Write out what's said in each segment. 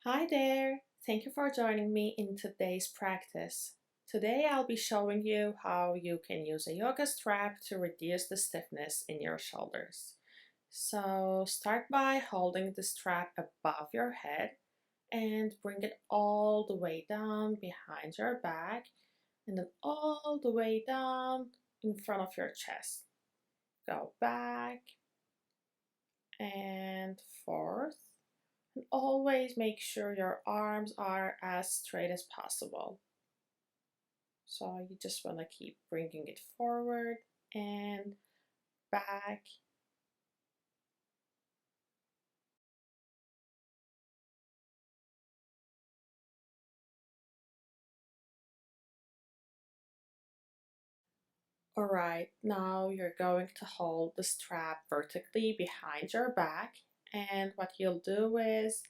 Hi there! Thank you for joining me in today's practice. Today I'll be showing you how you can use a yoga strap to reduce the stiffness in your shoulders. So start by holding the strap above your head and bring it all the way down behind your back and then all the way down in front of your chest. Go back and forth. And always make sure your arms are as straight as possible. So you just want to keep bringing it forward and back. Alright, now you're going to hold the strap vertically behind your back, and what you'll do is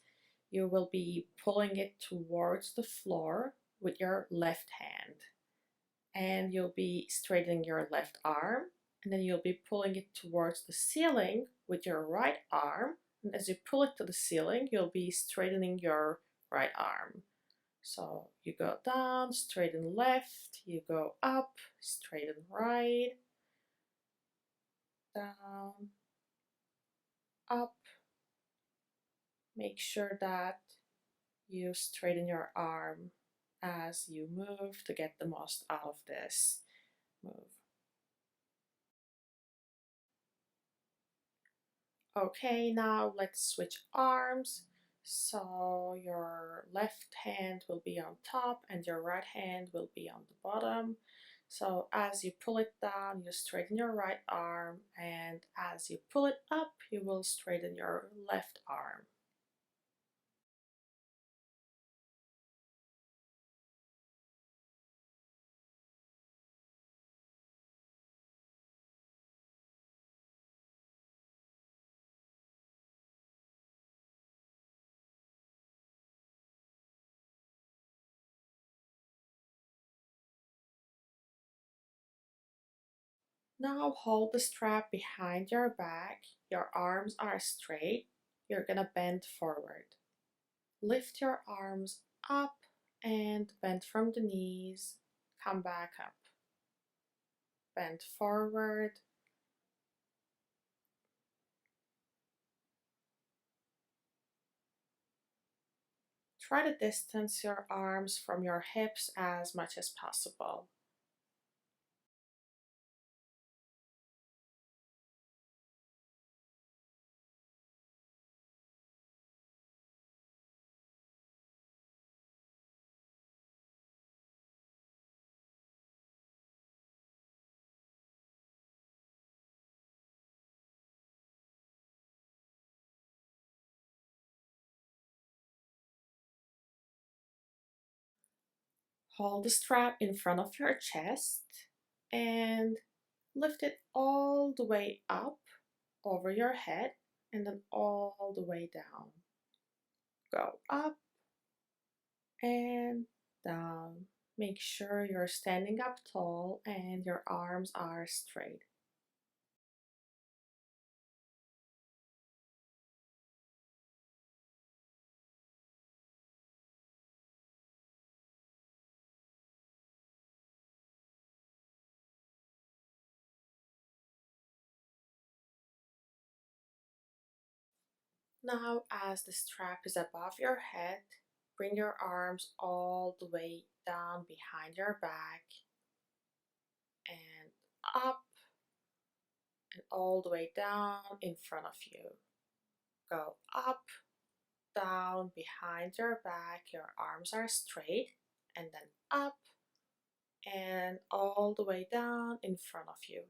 you will be pulling it towards the floor with your left hand, and you'll be straightening your left arm, and then you'll be pulling it towards the ceiling with your right arm, and as you pull it to the ceiling you'll be straightening your right arm. So you go down, straighten left, you go up, straighten right, down, up. Make sure that you straighten your arm as you move to get the most out of this move. Okay, now let's switch arms. So your left hand will be on top and your right hand will be on the bottom. So as you pull it down, you straighten your right arm, and as you pull it up, you will straighten your left arm. Now hold the strap behind your back. Your arms are straight. You're gonna bend forward. Lift your arms up and bend from the knees. Come back up. Bend forward. Try to distance your arms from your hips as much as possible. Hold the strap in front of your chest and lift it all the way up over your head and then all the way down. Go up and down. Make sure you're standing up tall and your arms are straight. Now, as the strap is above your head, bring your arms all the way down behind your back and up and all the way down in front of you. Go up, down behind your back, your arms are straight, and then up and all the way down in front of you.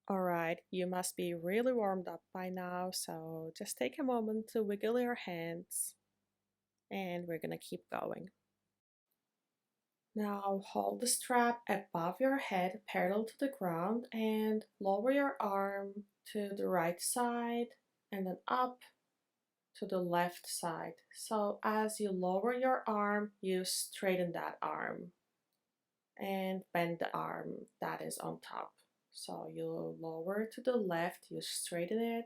Alright, you must be really warmed up by now, so just take a moment to wiggle your hands and we're gonna keep going. Now hold the strap above your head parallel to the ground and lower your arm to the right side and then up to the left side. So as you lower your arm, you straighten that arm and bend the arm that is on top. So you lower to the left, you straighten it,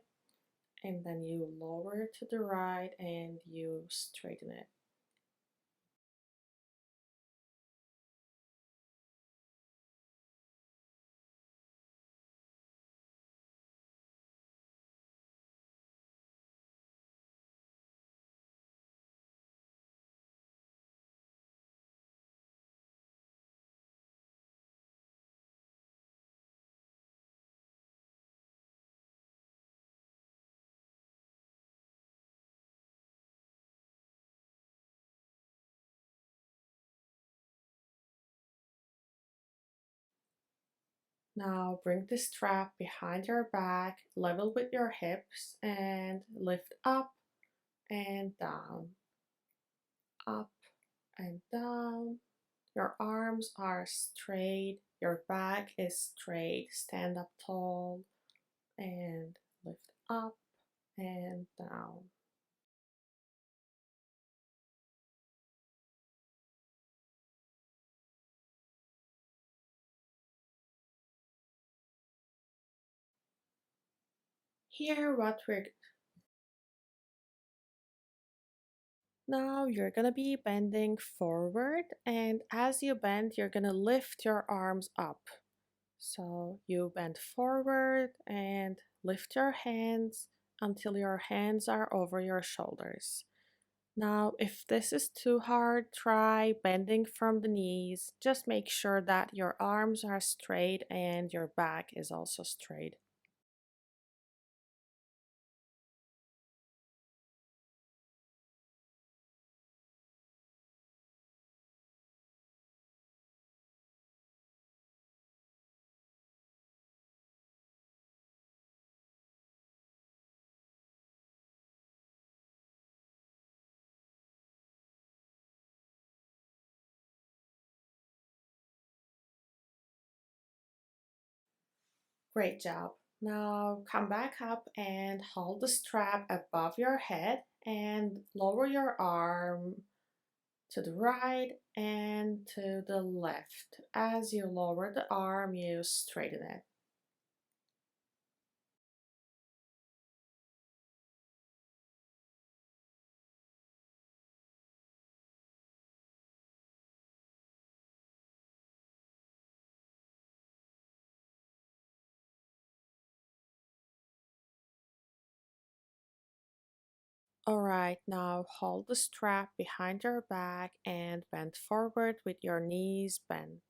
and then you lower to the right and you straighten it. Now bring the strap behind your back, level with your hips, and lift up and down, up and down. Your arms are straight, your back is straight. Stand up tall and lift up and down. Here, what we're now you're gonna be bending forward, and as you bend, you're gonna lift your arms up. So you bend forward and lift your hands until your hands are over your shoulders. Now, if this is too hard, try bending from the knees. Just make sure that your arms are straight and your back is also straight. Great job. Now come back up and hold the strap above your head and lower your arm to the right and to the left. As you lower the arm, you straighten it. Alright, now hold the strap behind your back and bend forward with your knees bent.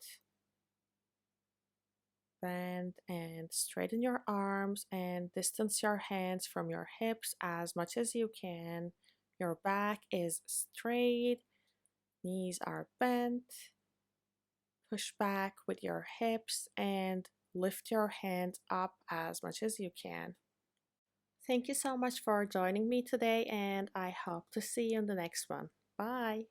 Bend and straighten your arms and distance your hands from your hips as much as you can. Your back is straight, knees are bent. Push back with your hips and lift your hands up as much as you can. Thank you so much for joining me today, and I hope to see you in the next one. Bye.